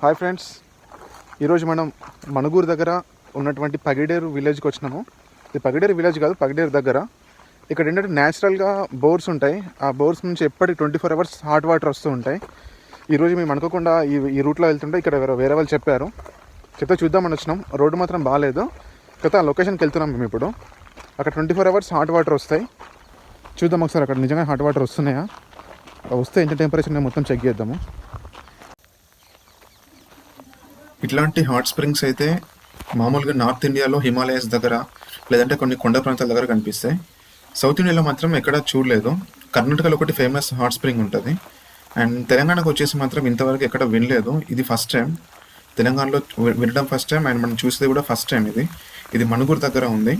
Hi friends, ఈరోజు మనం మణుగూరు దగ్గర ఉన్నటువంటి పగిడేరు విలేజ్కి వచ్చినాము. ఇది పగిడేరు విలేజ్ కాదు, పగిడేరు దగ్గర. ఇక్కడ ఏంటంటే న్యాచురల్గా బోర్స్ ఉంటాయి. ఆ బోర్స్ నుంచి ఎప్పటికి 24 hours హాట్ వాటర్ వస్తూ ఉంటాయి. ఈరోజు మేము అనుకోకుండా ఈ రూట్లో వెళ్తుంటే ఇక్కడ వేరే వాళ్ళు చెప్పారు, చెప్తే చూద్దామని వచ్చినాం. రోడ్డు మాత్రం బాగాలేదు, కాకపోతే ఆ లొకేషన్కి వెళ్తున్నాం మేము ఇప్పుడు. అక్కడ 24 hours హాట్ వాటర్ వస్తాయి. చూద్దాం ఒకసారి అక్కడ నిజంగా హాట్ వాటర్ వస్తున్నాయా, వస్తే ఎంత టెంపరేచర్ మొత్తం చెక్ చేద్దాము. ఇట్లాంటి హాట్ స్ప్రింగ్స్ అయితే మామూలుగా నార్త్ ఇండియాలో హిమాలయస్ దగ్గర లేదంటే కొన్ని కొండ ప్రాంతాల దగ్గర కనిపిస్తాయి. సౌత్ ఇండియాలో మాత్రం ఎక్కడ చూడలేదు. కర్ణాటకలో ఒకటి ఫేమస్ హాట్ స్ప్రింగ్ ఉంటుంది, అండ్ తెలంగాణకు వచ్చేసి మాత్రం ఇంతవరకు ఎక్కడ వినలేదు. ఇది ఫస్ట్ టైం తెలంగాణలో వినడం, ఫస్ట్ టైం, అండ్ మనం చూసేది కూడా ఫస్ట్ టైం. ఇది మణుగూరు దగ్గర ఉంది.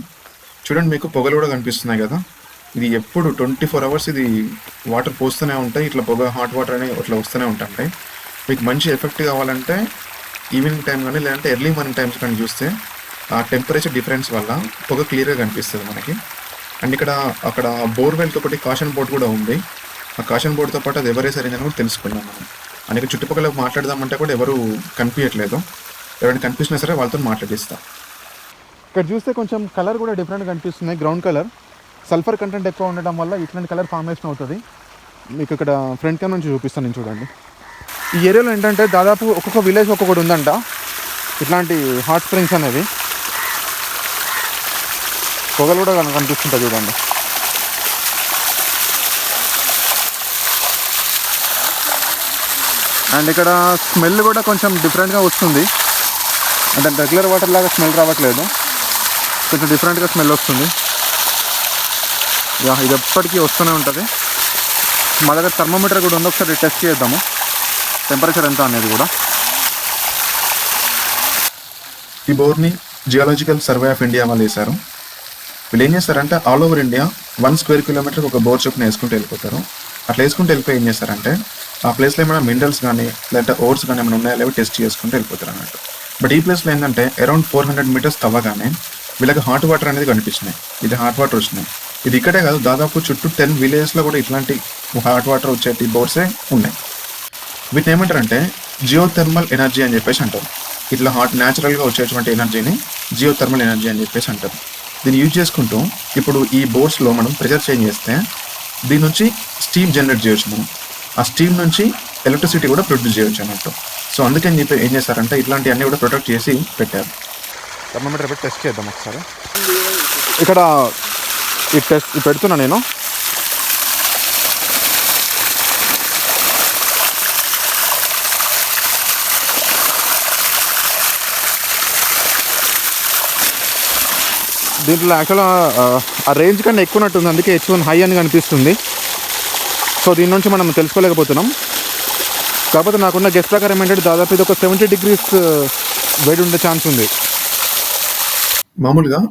చూడండి, మీకు పొగలు కూడా కనిపిస్తున్నాయి కదా. ఇది ఎప్పుడు 24 hours ఇది వాటర్ పోస్తూనే ఉంటాయి. ఇట్లా పొగ, హాట్ వాటర్ అని ఇట్లా వస్తూనే ఉంటాయి. మీకు మంచి ఎఫెక్ట్ కావాలంటే ఈవినింగ్ టైం కానీ లేదంటే ఎర్లీ మార్నింగ్ టైమ్స్ కానీ చూస్తే ఆ టెంపరేచర్ డిఫరెన్స్ వల్ల పొగ క్లియర్గా కనిపిస్తుంది మనకి. అండ్ అక్కడ బోర్వెల్కి ఒకటి కాషన్ బోర్డ్ కూడా ఉంది. ఆ కాషన్ బోర్డ్తో పాటు అది ఎవరే సరైందని కూడా తెలుసుకున్నాం మనం. అందుకే చుట్టుపక్కల మాట్లాడదామంటే కూడా ఎవరు కనిపించట్లేదు. ఎవరైనా కనిపించినా సరే వాళ్ళతో మాట్లాడిస్తాం. ఇక్కడ చూస్తే కొంచెం కలర్ కూడా డిఫరెంట్గా కనిపిస్తున్నాయి. గ్రౌండ్ కలర్, సల్ఫర్ కంటెంట్ ఎక్కువ ఉండడం వల్ల ఇట్లాంటి కలర్ ఫార్మేషన్ అవుతుంది. మీకు ఇక్కడ ఫ్రంట్ కెమెరా నుంచి చూపిస్తాను నేను, చూడండి. ఈ ఏరియాలో ఏంటంటే దాదాపు ఒక్కొక్క విలేజ్ ఒక్కొక్కటి ఉందంట ఇట్లాంటి హాట్ స్ప్రింగ్స్ అనేవి. పొగలు కూడా కనిపిస్తుంటాయి చూడండి. అండ్ ఇక్కడ స్మెల్ కూడా కొంచెం డిఫరెంట్గా వస్తుంది. అంటే రెగ్యులర్ వాటర్ లాగా స్మెల్ రావట్లేదు, కొంచెం డిఫరెంట్గా స్మెల్ వస్తుంది. ఇది ఎప్పటికీ వస్తూనే ఉంటుంది. మా దగ్గర థర్మోమీటర్ కూడా ఉంది, ఒకసారి టెస్ట్ చేద్దాము టెంపరేచర్ ఎంత అనేది కూడా. ఈ బోర్ని జియాలజికల్ సర్వే ఆఫ్ ఇండియా వాళ్ళు వేశారు. వీళ్ళు ఏం చేస్తారంటే all over India 1 square kilometer ఒక బోర్ చొప్పున వేసుకుంటూ వెళ్ళిపోతారు. అట్లా వేసుకుంటూ వెళ్ళిపోయి ఏం చేస్తారంటే ఆ ప్లేస్లో ఏమైనా మినరల్స్ కానీ లేదంటే ఓర్స్ కానీ ఏమైనా ఉన్నాయో లేవో టెస్ట్ చేసుకుంటూ వెళ్ళిపోతారు అన్నట్టు. బట్ ఈ ప్లేస్లో ఏంటంటే అరౌండ్ 400 meters తవ్వగానే వీళ్ళకి హాట్ వాటర్ అనేది కనిపించినాయి. ఇది హాట్ వాటర్ వచ్చినాయి. ఇది ఇక్కడే కాదు, దాదాపు చుట్టూ 10 villagesలో కూడా ఇట్లాంటి హాట్ వాటర్ వచ్చేటి బోర్సే ఉన్నాయి. వీటిని ఏమంటారంటే జియోథర్మల్ ఎనర్జీ అని చెప్పేసి అంటారు. ఇట్లా న్యాచురల్గా వచ్చేటువంటి ఎనర్జీని జియోథర్మల్ ఎనర్జీ అని చెప్పేసి అంటారు. దీన్ని యూజ్ చేసుకుంటూ ఇప్పుడు ఈ బోర్డ్స్లో మనం ప్రెషర్ చేంజ్ చేస్తే దీని నుంచి స్టీమ్ జనరేట్ చేయొచ్చు మనం. ఆ స్టీమ్ నుంచి ఎలక్ట్రిసిటీ కూడా ప్రొడ్యూస్ చేయొచ్చు అన్నట్టు. సో అందుకని చెప్పి ఏం చేస్తారంటే ఇట్లాంటివన్నీ కూడా ప్రొటెక్ట్ చేసి పెట్టారు. థర్మోమీటర్ పెట్టి టెస్ట్ చేద్దాం ఒకసారి. ఇక్కడ ఈ టెస్ట్ పెడుతున్నా నేను. దీంట్లో యాక్చువల్గా ఆ రేంజ్ కన్నా ఎక్కువ ఉన్నట్టుంది, అందుకే H1 హై అని కనిపిస్తుంది. సో దీని నుంచి మనం తెలుసుకోలేకపోతున్నాం. కాకపోతే నాకున్న గెస్ ప్రకారం ఏంటంటే దాదాపు ఇది ఒక 70 degrees వేడి ఉండే ఛాన్స్ ఉంది. మామూలుగా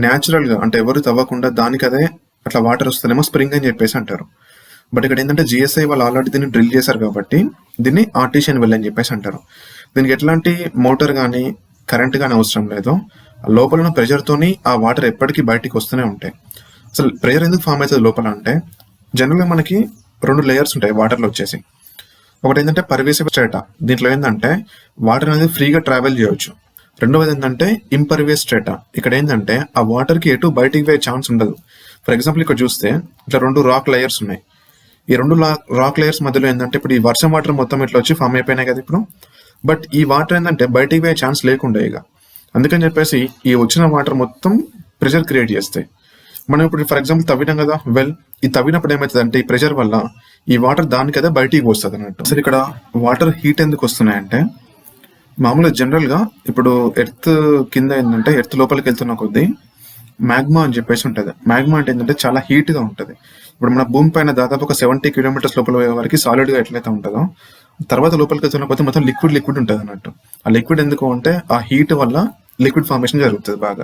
న్యాచురల్గా అంటే ఎవరు తవ్వకుండా దానికదే అట్లా వాటర్ వస్తేనేమో స్ప్రింగ్ అని చెప్పేసి అంటారు. బట్ ఇక్కడ ఏంటంటే GSI వాళ్ళు ఆల్రెడీ దీన్ని డ్రిల్ చేశారు కాబట్టి దీన్ని ఆర్టిషియన్ వెల్ అని చెప్పేసి అంటారు. దీనికి ఎట్లాంటి మోటార్ కానీ కరెంట్ కానీ అవసరం లేదు. లోపల ఉన్న ప్రెషర్తోని ఆ వాటర్ ఎప్పటికీ బయటికి వస్తూనే ఉంటాయి. అసలు ప్రెషర్ ఎందుకు ఫామ్ అవుతుంది లోపల అంటే జనరల్గా మనకి 2 layers ఉంటాయి వాటర్లో వచ్చేసి. ఒకటి ఏంటంటే పర్వేసివ్ స్ట్రేటా, దీంట్లో ఏంటంటే వాటర్ అనేది ఫ్రీగా ట్రావెల్ చేయవచ్చు. రెండవది ఏంటంటే ఇంపర్వేస్ స్ట్రేటా, ఇక్కడ ఏంటంటే ఆ వాటర్కి ఎటు బయటికి పోయే ఛాన్స్ ఉండదు. ఫర్ ఎగ్జాంపుల్ ఇక్కడ చూస్తే ఇట్లా 2 రాక్ లేయర్స్ ఉన్నాయి. ఈ 2 రాక్ లేయర్స్ మధ్యలో ఏంటంటే ఇప్పుడు ఈ వర్షం వాటర్ మొత్తం ఇట్లా వచ్చి ఫామ్ అయిపోయినాయి కదా ఇప్పుడు. బట్ ఈ వాటర్ ఏంటంటే బయటికి పోయే ఛాన్స్ లేకుండా ఇక అందుకని చెప్పేసి ఈ వచ్చిన వాటర్ మొత్తం ప్రెషర్ క్రియేట్ చేస్తాయి. మనం ఇప్పుడు ఫర్ ఎగ్జాంపుల్ తవ్వినాం కదా వెల్, ఈ తవ్వినప్పుడు ఏమవుతుంది అంటే ఈ ప్రెషర్ వల్ల ఈ వాటర్ దానికదే బయటికి వస్తుంది అన్నట్టు. అసలు ఇక్కడ వాటర్ హీట్ ఎందుకు వస్తున్నాయంటే మామూలుగా జనరల్గా ఇప్పుడు ఎర్త్ కింద ఏంటంటే ఎర్త్ లోపలికి వెళ్తున్న కొద్దీ మ్యాగ్మా అని చెప్పేసి ఉంటుంది. మ్యాగ్మా అంటే ఏంటంటే చాలా హీట్గా ఉంటుంది. ఇప్పుడు మన భూమి పైన దాదాపు ఒక 70 kilometers లోపల వరకు సాలిడ్గా ఎట్లయితే ఉంటుందో తర్వాత లోపలికి వెళ్తున్న కొద్దీ మొత్తం లిక్విడ్ ఉంటుంది అన్నట్టు. ఆ లిక్విడ్ ఎందుకు అంటే ఆ హీట్ వల్ల లిక్విడ్ ఫార్మేషన్ జరుగుతుంది బాగా.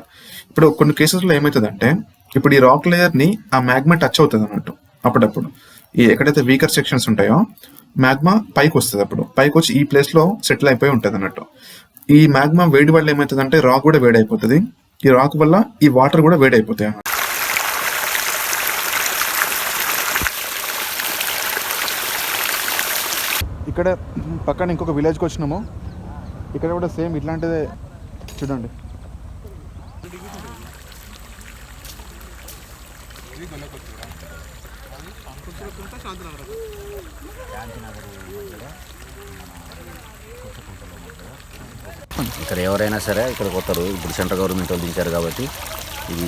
ఇప్పుడు కొన్ని కేసెస్లో ఏమవుతుందంటే ఇప్పుడు ఈ రాక్ లేయర్ని ఆ మ్యాగ్మా టచ్ అవుతుంది అన్నట్టు. అప్పుడప్పుడు ఈ ఎక్కడైతే వీకర్ సెక్షన్స్ ఉంటాయో మ్యాగ్మా పైకి వస్తుంది. అప్పుడు పైకి వచ్చి ఈ ప్లేస్లో సెటిల్ అయిపోయి ఉంటుంది అన్నట్టు. ఈ మ్యాగ్మా వేడి వల్ల ఏమవుతుందంటే రాక్ కూడా వేడైపోతుంది. ఈ రాక్ వల్ల ఈ వాటర్ కూడా వేడైపోతాయి అన్నట్టు. ఇక్కడ పక్కన ఇంకొక విలేజ్కి వచ్చినాము. ఇక్కడ కూడా సేమ్ ఇట్లాంటిదే చూడండి. ఇక్కడ ఎవరైనా సరే ఇక్కడికి వస్తారు. ఇప్పుడు సెంట్రల్ గవర్నమెంట్ వాళ్ళు దించారు కాబట్టి ఇది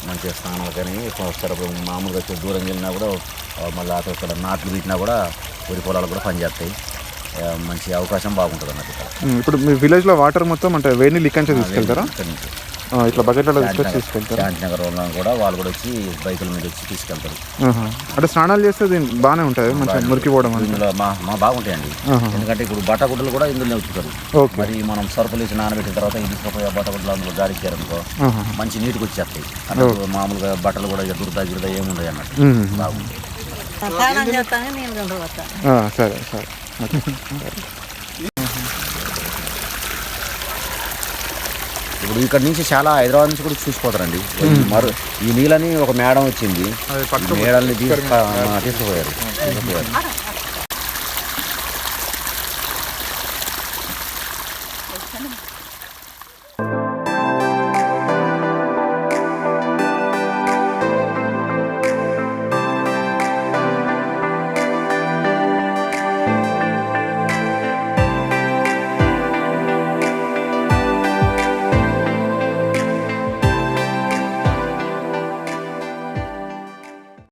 మంచిగా స్నానాలకని వస్తారు. మామూలుగా వచ్చి దూరం వెళ్ళినా కూడా మళ్ళీ అక్కడ ఇక్కడ నాట్లు పెట్టినా కూడా వరి పొలాలు కూడా పనిచేస్తాయి. మంచి అవకాశం బాగుంటుంది అన్నట్టు ఇక్కడ. ఇప్పుడు మీ విలేజ్లో వాటర్ మొత్తం అంటే వేడి నీళ్ళు ఇక్కడి నుంచి తీసుకెళ్తారా? ఇక్కడ నుంచి ఇట్లా బకెట్లలో తీసుకెళ్తారా? శాంతినగర్ వాళ్ళని కూడా వాళ్ళు కూడా వచ్చి బైకుల మీద వచ్చి తీసుకెళ్తారు. అంటే స్నానాలు చేస్తే బాగానే ఉంటుంది, మంచిగా మురికిపోవడం ఇందులో మా బాగుంటాయండి. ఎందుకంటే ఇప్పుడు బట్టగుడ్డలు కూడా ఇందులో ఉంచుతారు. మరి మనం సరుకులు వేసి నానబెట్టిన తర్వాత ఇది తీసుకుపోయి బట్టగుడ్డలు అందులో గాలిచ్చారనుకో మంచి నీటికి వచ్చేస్తాయి. అన్నట్టు మామూలుగా బట్టలు కూడా దురద గిరద ఏముండదు అన్నట్టు బాగుంటాయి. సరే సరే. ఇప్పుడు ఇక్కడ నుంచి చాలా హైదరాబాద్ నుంచి కూడా చూసిపోతారండి. ఈ నీళ్ళని ఒక మేడం వచ్చింది, మేడల్ని తీసుకుపోయారు.